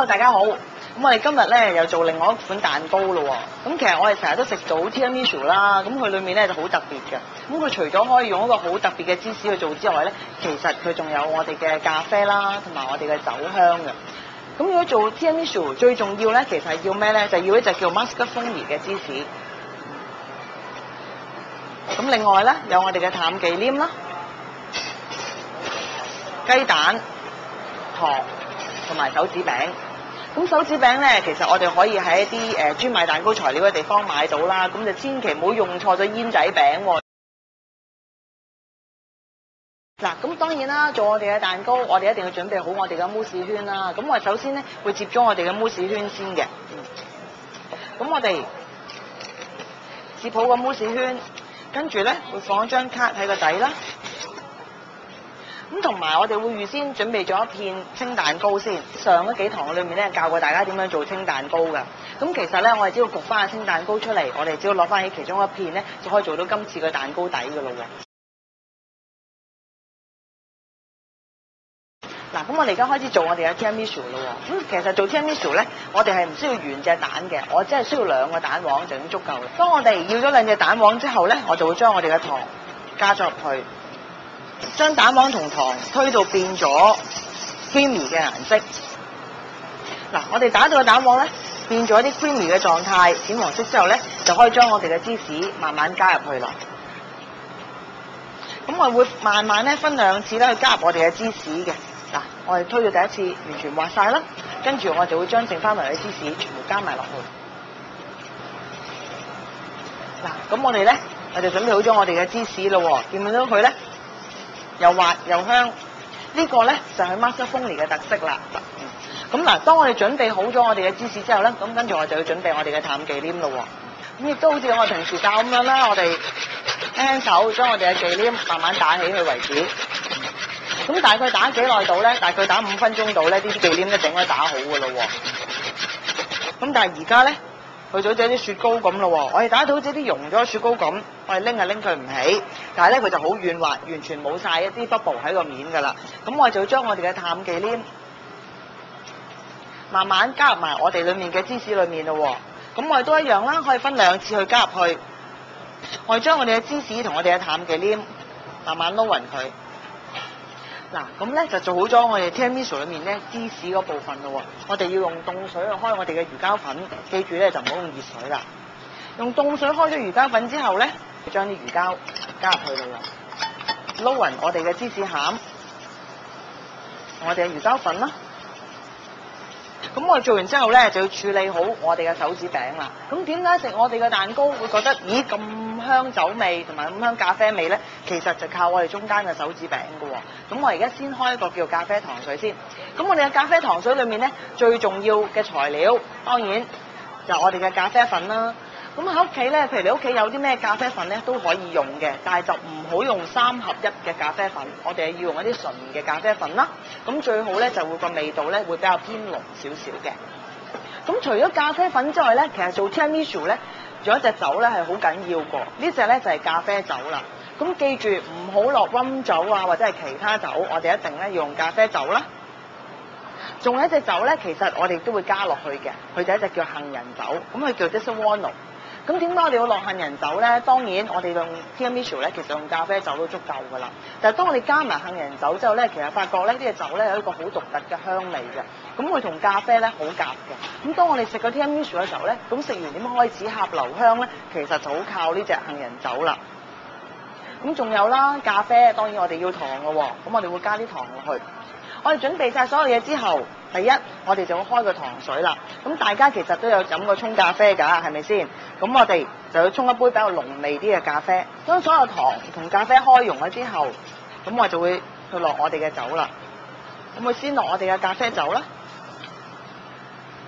Hello， 大家好。咁我哋今日咧又做另外一款蛋糕咯喎。咁其實我哋成日都食到 Tiramisu 啦，咁佢裡面咧就好特別嘅。咁佢除咗可以用一個好特別嘅芝士去做之外咧，其實佢仲有我哋嘅咖啡啦，同埋我哋嘅酒香嘅。咁如果做 Tiramisu 最重要咧，其實係要咩咧？就要一隻叫 mascarpone 嘅芝士。咁另外咧有我哋嘅淡忌廉啦、雞蛋、糖同埋手指餅。咁手指餅咧，其實我哋可以喺一啲專賣蛋糕材料嘅地方買到啦。咁就千祈唔好用錯咗煙仔餅喎。嗱，咁當然啦，做我哋嘅蛋糕，我哋一定要準備好我哋嘅慕斯圈啦。咁我哋首先咧會接咗我哋嘅慕斯圈先嘅。咁我哋接好個慕斯圈，跟住咧會放一張卡喺個底啦。咁同埋我哋會預先準備咗一片清蛋糕先。上嗰幾堂裏面咧教過大家點樣做清蛋糕㗎。咁其實咧我哋只要焗翻個清蛋糕出嚟，我哋只要攞翻起其中一片咧，就可以做到今次嘅蛋糕底㗎咯喎。嗱，咁我哋而家開始做我哋嘅 Tiramisu 咯喎。咁其實做 Tiramisu 咧，我哋係唔需要原隻蛋嘅，我只係需要2個蛋黃就已經足夠啦。當我哋要咗2隻蛋黃之後咧，我就會將我哋嘅糖加咗入去。將蛋黃同糖推到變咗 creamy 嘅顏色。嗱，我哋打到個蛋黃咧變咗啲 creamy 嘅狀態，淺黃色之後咧，就可以將我哋嘅芝士慢慢加入去啦。咁我會慢慢咧分2次咧去加入我哋嘅芝士嘅。嗱，我哋推到第一次完全滑晒啦，跟住我就會將剩翻埋嘅芝士全部加埋落去。嗱，咁我哋咧就準備好咗我哋嘅芝士咯喎，見唔見到佢咧？又滑又香，呢個咧就係 mascarpone 嘅特色啦。咁嗱，當我哋準備好咗我哋嘅芝士之後咧，咁跟住我就要準備我哋嘅淡忌廉咯喎。咁亦都好似我平時教咁樣啦，我哋輕手將我哋嘅忌廉慢慢打起佢為止。咁大概打幾耐到咧？大概打5分鐘到咧，啲忌廉咧就應該打好噶咯喎。咁但係而家咧，去咗似啲雪糕咁咯喎，我哋打到好似啲溶咗雪糕咁，我哋拎佢唔起，但係咧佢就好軟滑，完全冇晒一啲 bubble 喺個面㗎啦。咁我哋就會將我哋嘅淡忌廉慢慢加入埋我哋裡面嘅芝士裡面咯喎。咁我哋都一樣啦，可以分2次去加入去。我哋將我哋嘅芝士同我哋嘅淡忌廉慢慢撈勻佢。嗱，咁咧就做好咗我哋 Tiramisu 裏面咧芝士嗰部分咯喎。我哋要用凍水去開我哋嘅魚膠粉，記住咧就唔好用熱水啦。用凍水開咗魚膠粉之後咧，將啲魚膠加入去咯喎，撈勻我哋嘅芝士餡，我哋嘅魚膠粉啦。咁我哋做完之後咧，就要處理好我哋嘅手指餅啦。咁點解食我哋嘅蛋糕會覺得咦咁香酒味同埋咁香咖啡味咧？其實就靠我哋中間嘅手指餅㗎喎。咁我而家先開一個叫咖啡糖水先。咁我哋嘅咖啡糖水裏面咧，最重要嘅材料當然就係我哋嘅咖啡粉啦。咁喺屋企咧，譬如你屋企有啲咩咖啡粉咧都可以用嘅，但係就唔好用3合1嘅咖啡粉，我哋要用一啲純嘅咖啡粉啦。咁最好咧就會個味道咧會比較偏濃少少嘅。咁除咗咖啡粉之外咧，其實做 Tiramisu 咧，仲有一隻酒咧係好緊要個，呢隻咧就係咖啡酒啦。咁記住唔好落溫酒啊，或者係其他酒，我哋一定咧要用咖啡酒啦。仲有一隻酒咧，其實我哋都會加落去嘅，佢就一隻叫杏仁酒，咁佢叫 Disaronno。咁點解我哋要落杏仁酒咧？當然我哋用 Tiramisu 咧，其實用咖啡酒都足夠㗎啦。但係當我哋加埋杏仁酒之後咧，其實發覺咧呢隻酒咧有一個好獨特嘅香味嘅。咁佢同咖啡咧好夾嘅。咁當我哋食個 Tiramisu 嘅時候咧，咁食完點樣開始合留香咧？其實就好靠呢隻杏仁酒啦。咁仲有啦，咖啡當然我哋要糖㗎喎，咁我哋會加啲糖落去。我哋準備晒所有嘢之後，第一我哋就會開個糖水啦。咁大家其實都有飲過沖咖啡㗎，係咪先？咁我哋就要沖一杯比較濃味啲嘅咖啡。當所有糖同咖啡開溶咗之後，咁我就會去落我哋嘅酒啦。咁我先落我哋嘅咖啡酒啦，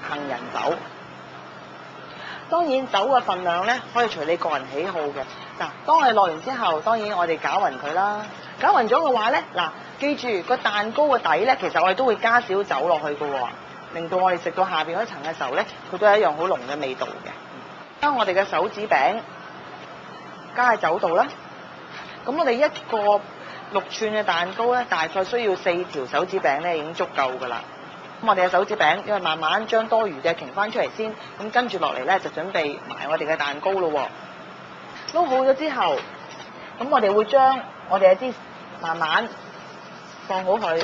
杏仁酒。當然酒嘅份量咧，可以隨你個人喜好嘅。嗱，當我哋落完之後，當然我哋攪勻佢啦。攪勻咗嘅話咧，嗱，記住個蛋糕嘅底咧，其實我哋都會加少酒落去嘅喎，令到我哋食到下邊嗰層嘅時候咧，佢都係一樣好濃嘅味道嘅。將我哋嘅手指餅加喺酒度啦。咁我哋一個6寸嘅蛋糕咧，大概需要4條手指餅咧已經足夠㗎啦。咁我哋嘅手指餅，因為慢慢將多餘嘅擎翻出嚟先，咁跟住落嚟咧就準備埋我哋嘅蛋糕咯喎。撈好咗之後，咁我哋會將我哋嘅芝士慢慢放好佢，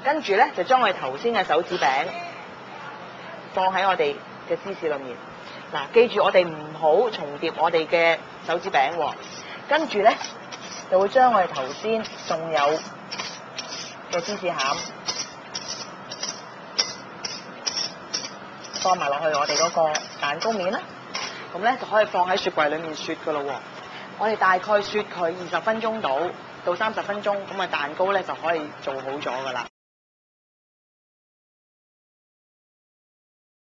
跟住咧就將我哋頭先嘅手指餅放喺我哋嘅芝士裏面。嗱，記住我哋唔好重疊我哋嘅手指餅喎。跟住咧就會將我哋頭先仲有嘅芝士餡放埋落去我哋嗰個蛋糕面啦。咁咧就可以放喺雪櫃裏面雪噶咯喎。我哋大概雪佢20分鐘到30分鐘，咁啊蛋糕咧就可以做好咗噶啦。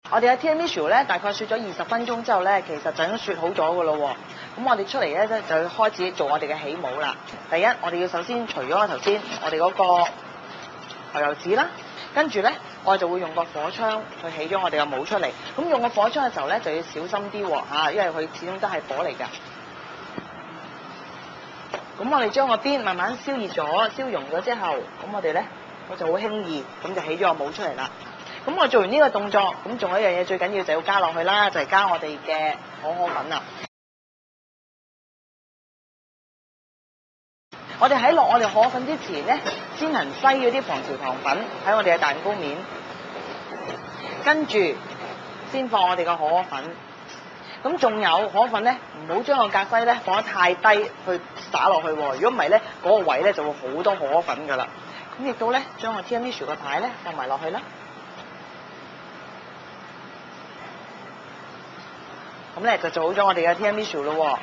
我哋嘅 tiramisu 咧大概雪咗20分鐘之後咧，其實就已經雪好咗噶咯喎。咁我哋出嚟咧就要開始做我哋嘅起模啦。第一，我哋要首先除咗頭先我哋嗰個牛油紙啦，跟住咧我哋就會用個火槍去起咗我哋嘅模出嚟。咁用個火槍嘅時候咧就要小心啲喎，因為佢始終都係火嚟㗎。咁我哋將個邊慢慢燒熱咗、燒溶咗之後，咁我哋咧就好輕易咁就起咗個模出嚟啦。咁我做完呢個動作，咁仲有一樣嘢最緊要就要加落去啦，就係加我哋嘅可可粉啦。我哋喺落我哋可可粉之前咧，先行篩咗啲防潮糖粉喺我哋嘅蛋糕面，跟住先放我哋嘅可可粉。咁仲有可可粉咧，唔好將個格篩咧放得太低去灑落去喎。如果唔係咧，嗰個位咧就會好多可可粉噶啦。咁亦都咧將個 tiramisu 嘅牌咧放埋落去啦。咁咧就做好咗我哋嘅 tiramisu咯喎。